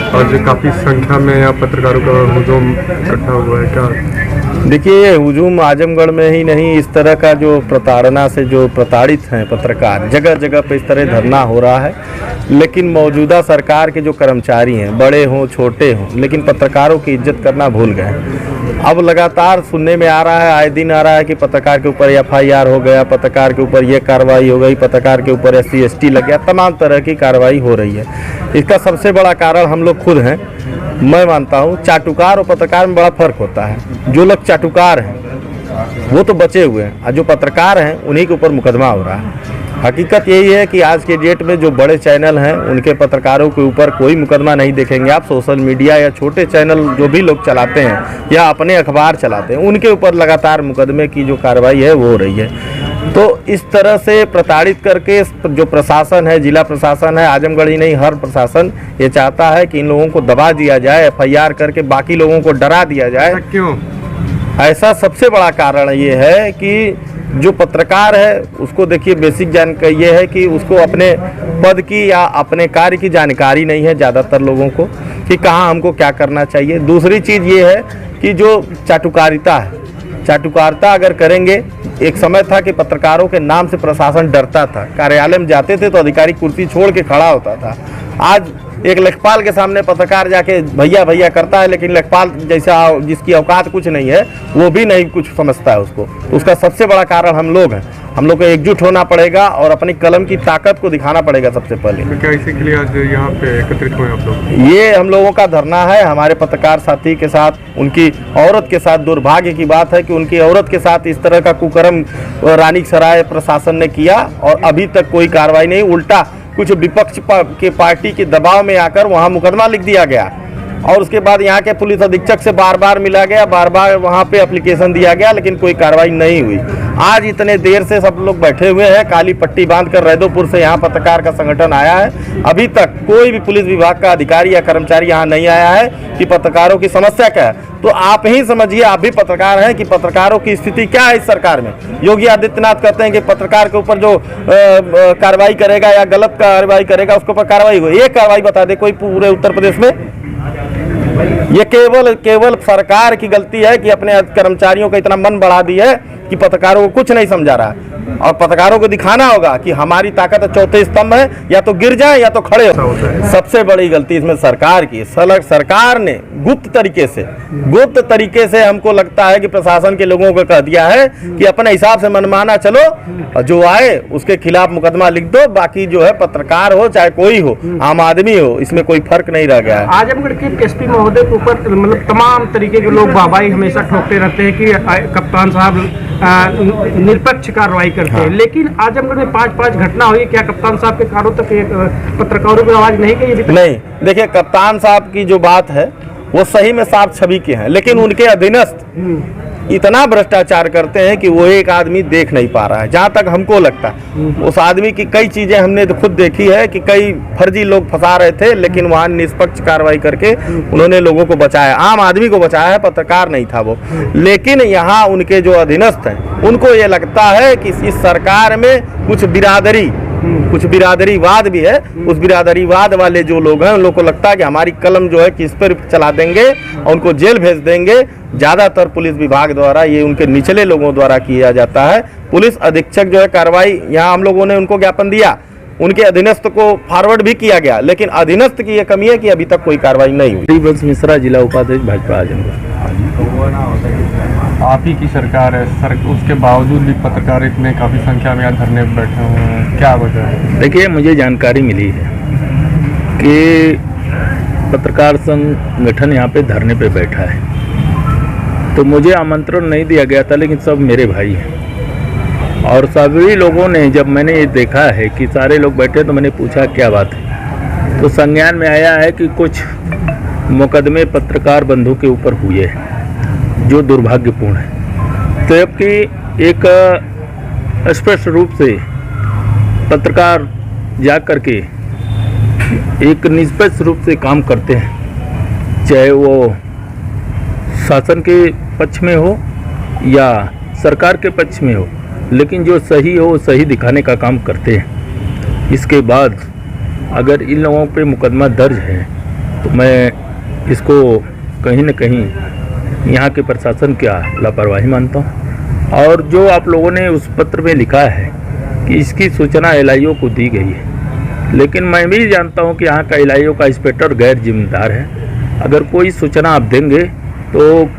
और जो काफ़ी संख्या में यहाँ पत्रकारों का हुजूम इकट्ठा हुआ है, क्या? देखिए, ये हुजूम आजमगढ़ में ही नहीं, इस तरह का जो प्रताड़ना से जो प्रताड़ित हैं पत्रकार, जगह जगह पे इस तरह धरना हो रहा है। लेकिन मौजूदा सरकार के जो कर्मचारी हैं, बड़े हों छोटे हों, लेकिन पत्रकारों की इज्जत करना भूल गए। अब लगातार सुनने में आ रहा है, आए दिन आ रहा है कि पत्रकार के ऊपर FIR हो गया, पत्रकार के ऊपर ये कार्रवाई हो गई, पत्रकार के ऊपर SC ST लग गया, तमाम तरह की कार्रवाई हो रही है। इसका सबसे बड़ा कारण हम लोग खुद हैं। मैं मानता हूँ चाटुकार और पत्रकार में बड़ा फर्क होता है। जो लोग चाटुकार हैं वो तो बचे हुए हैं, और जो पत्रकार हैं उन्हीं के ऊपर मुकदमा हो रहा है। हकीकत यही है कि आज के डेट में जो बड़े चैनल हैं उनके पत्रकारों के ऊपर कोई मुकदमा नहीं देखेंगे आप। सोशल मीडिया या छोटे चैनल जो भी लोग चलाते हैं या अपने अखबार चलाते हैं, उनके ऊपर लगातार मुकदमे की जो कार्रवाई है वो हो रही है। तो इस तरह से प्रताड़ित करके जो प्रशासन है, जिला प्रशासन है, आजमगढ़ ही नहीं हर प्रशासन ये चाहता है कि इन लोगों को दबा दिया जाए, FIR करके बाकी लोगों को डरा दिया जाए। क्यों? ऐसा सबसे बड़ा कारण ये है कि जो पत्रकार है उसको देखिए, बेसिक जानकारी ये है कि उसको अपने पद की या अपने कार्य की जानकारी नहीं है ज़्यादातर लोगों को, कि कहाँ हमको क्या करना चाहिए। दूसरी चीज़ ये है कि जो चाटुकारिता है, चाटुकारिता अगर करेंगे, एक समय था कि पत्रकारों के नाम से प्रशासन डरता था। कार्यालय में जाते थे तो अधिकारी कुर्सी छोड़ के खड़ा होता था। आज एक लेखपाल के सामने पत्रकार जाके भैया भैया करता है, लेकिन लेखपाल जैसा जिसकी औकात कुछ नहीं है वो भी नहीं कुछ समझता है उसको। तो उसका सबसे बड़ा कारण हम लोग हैं। हम लोग को एकजुट होना पड़ेगा और अपनी कलम की ताकत को दिखाना पड़ेगा सबसे पहले। तो क्या इसी के लिए आज यहाँ पे एकत्रित हुए आप लोग? ये हम लोगों का धरना है हमारे पत्रकार साथी के साथ, उनकी औरत के साथ। दुर्भाग्य की बात है कि उनकी औरत के साथ इस तरह का कुकर्म रानीसराय प्रशासन ने किया और अभी तक कोई कार्रवाई नहीं। उल्टा कुछ विपक्ष के पार्टी के दबाव में आकर वहाँ मुकदमा लिख दिया गया और उसके बाद यहाँ के पुलिस अधीक्षक से बार बार मिला गया, बार बार वहाँ पे एप्लीकेशन दिया गया, लेकिन कोई कार्रवाई नहीं हुई। आज इतने देर से सब लोग बैठे हुए हैं, काली पट्टी बांधकर रैदोपुर से यहाँ पत्रकार का संगठन आया है। अभी तक कोई भी पुलिस विभाग का अधिकारी या कर्मचारी यहाँ नहीं आया है कि पत्रकारों की समस्या क्या है। तो आप ही समझिए, आप भी पत्रकार हैं, कि पत्रकारों की स्थिति क्या है इस सरकार में। योगी आदित्यनाथ कहते हैं कि पत्रकार के ऊपर जो कार्रवाई करेगा या गलत कार्रवाई करेगा उसके ऊपर कार्रवाई हुई। एक कार्रवाई बता दे कोई पूरे उत्तर प्रदेश में। ये केवल सरकार की गलती है कि अपने कर्मचारियों का इतना मन बढ़ा दी है कि पत्रकारों को कुछ नहीं समझा रहा है। और पत्रकारों को दिखाना होगा कि हमारी ताकत चौथे स्तंभ है, या तो गिर जाए या तो खड़े हो। सबसे बड़ी गलती इसमें सरकार की। सरकार ने गुप्त तरीके से हमको लगता है कि प्रशासन के लोगों को कह दिया है कि अपने हिसाब से मनमाना चलो, और जो आए उसके खिलाफ मुकदमा लिख दो। बाकी जो है पत्रकार हो चाहे कोई हो, आम आदमी हो, इसमें कोई फर्क नहीं रह गया है। आजमगढ़ के SP महोदय के ऊपर मतलब तमाम तरीके के लोग वाहवाही हमेशा ठोकते रहते हैं कि कप्तान साहब निरपेक्ष कार्रवाई करते हैं, लेकिन आजमगढ़ में 5 घटना हुई। क्या कप्तान साहब के कानों तक पत्रकारों की आवाज नहीं गई? नहीं, देखिए, कप्तान साहब की जो बात है वो सही में साफ छवि के हैं, लेकिन उनके अधीनस्थ इतना भ्रष्टाचार करते हैं कि वो एक आदमी देख नहीं पा रहा है। जहाँ तक हमको लगता है उस आदमी की कई चीजें हमने तो खुद देखी है कि कई फर्जी लोग फंसा रहे थे, लेकिन वहाँ निष्पक्ष कार्रवाई करके उन्होंने लोगों को बचाया, आम आदमी को बचाया है, पत्रकार नहीं था वो। लेकिन यहाँ उनके जो अधीनस्थ हैं उनको ये लगता है कि इस सरकार में कुछ बिरादरीवाद भी है। उस बिरादरीवाद वाले जो लोग हैं उन लोगों को लगता है कि हमारी कलम जो है किस पर चला देंगे और उनको जेल भेज देंगे। ज़्यादातर पुलिस विभाग द्वारा ये उनके निचले लोगों द्वारा किया जाता है। पुलिस अधीक्षक जो है कार्रवाई, यहाँ हम लोगों ने उनको ज्ञापन दिया, उनके अधीनस्थ को फॉरवर्ड भी किया गया, लेकिन अधीनस्थ की ये कमी है कि अभी तक कोई कार्रवाई नहीं हुई। हरिवंश मिश्रा, जिला उपाध्यक्ष भाजपा आजमगढ़। आप ही की सरकार है उसके बावजूद भी पत्रकार इतने काफ़ी संख्या में यहाँ धरने पर बैठे हुए हैं, क्या वजह है? देखिए, मुझे जानकारी मिली है कि पत्रकार संगठन यहाँ पे धरने पे बैठा है, तो मुझे आमंत्रण नहीं दिया गया था, लेकिन सब मेरे भाई हैं और सभी लोगों ने, जब मैंने ये देखा है कि सारे लोग बैठे, तो मैंने पूछा क्या बात है, तो संज्ञान में आया है कि कुछ मुकदमे पत्रकार बंधु के ऊपर हुए हैं जो दुर्भाग्यपूर्ण है। तो जबकि एक स्पष्ट रूप से पत्रकार जा कर के एक निष्पक्ष रूप से काम करते हैं, चाहे वो शासन के पक्ष में हो या सरकार के पक्ष में हो, लेकिन जो सही हो सही दिखाने का काम करते हैं। इसके बाद अगर इन लोगों पे मुकदमा दर्ज है तो मैं इसको कहीं न कहीं यहाँ के प्रशासन क्या लापरवाही मानता हूँ। और जो आप लोगों ने उस पत्र में लिखा है कि इसकी सूचना एलआईओ को दी गई है, लेकिन मैं भी जानता हूँ कि यहाँ का एलआईओ का इंस्पेक्टर गैर जिम्मेदार है। अगर कोई सूचना आप देंगे तो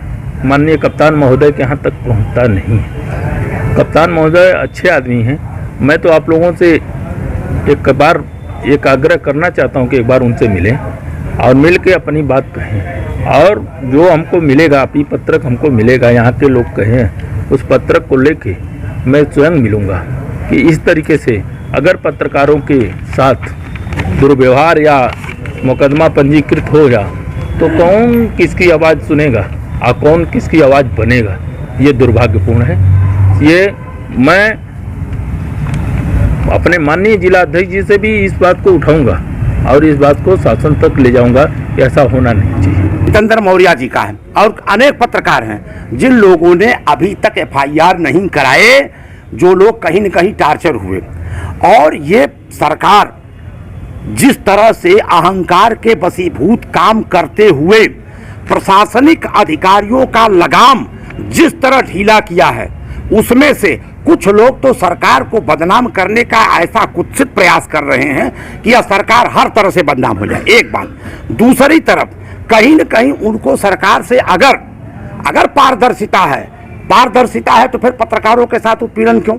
माननीय कप्तान महोदय के यहाँ तक पहुँचता नहीं है। कप्तान महोदय अच्छे आदमी हैं। मैं तो आप लोगों से एक बार एक आग्रह करना चाहता हूँ कि एक बार उनसे मिलें और मिल के अपनी बात कहें, और जो हमको मिलेगा, अपनी पत्रक हमको मिलेगा, यहाँ के लोग कहें, उस पत्रक को लेके मैं स्वयं मिलूँगा कि इस तरीके से अगर पत्रकारों के साथ दुर्व्यवहार या मुकदमा पंजीकृत हो जा तो कौन किसकी आवाज़ सुनेगा और कौन किसकी आवाज़ बनेगा, ये दुर्भाग्यपूर्ण है। ये मैं अपने माननीय जिलाध्यक्ष जी से भी इस बात को उठाऊंगा और इस बात को शासन तक ले जाऊंगा कि ऐसा होना नहीं चाहिए। जितेंद्र मौर्य जी का है और अनेक पत्रकार हैं जिन लोगों ने अभी तक एफआईआर नहीं कराए, जो लोग कहीं न कहीं टार्चर हुए। और ये सरकार जिस तरह से अहंकार के वशीभूत काम करते हुए प्रशासनिक अधिकारियों का लगाम जिस तरह ढीला किया है, उसमें से कुछ लोग तो सरकार को बदनाम करने का ऐसा कुत्सित प्रयास कर रहे हैं कि यह सरकार हर तरह से बदनाम हो जाए। एक बात, दूसरी तरफ कहीं न कहीं उनको सरकार से अगर पारदर्शिता है तो फिर पत्रकारों के साथ उत्पीड़न क्यों?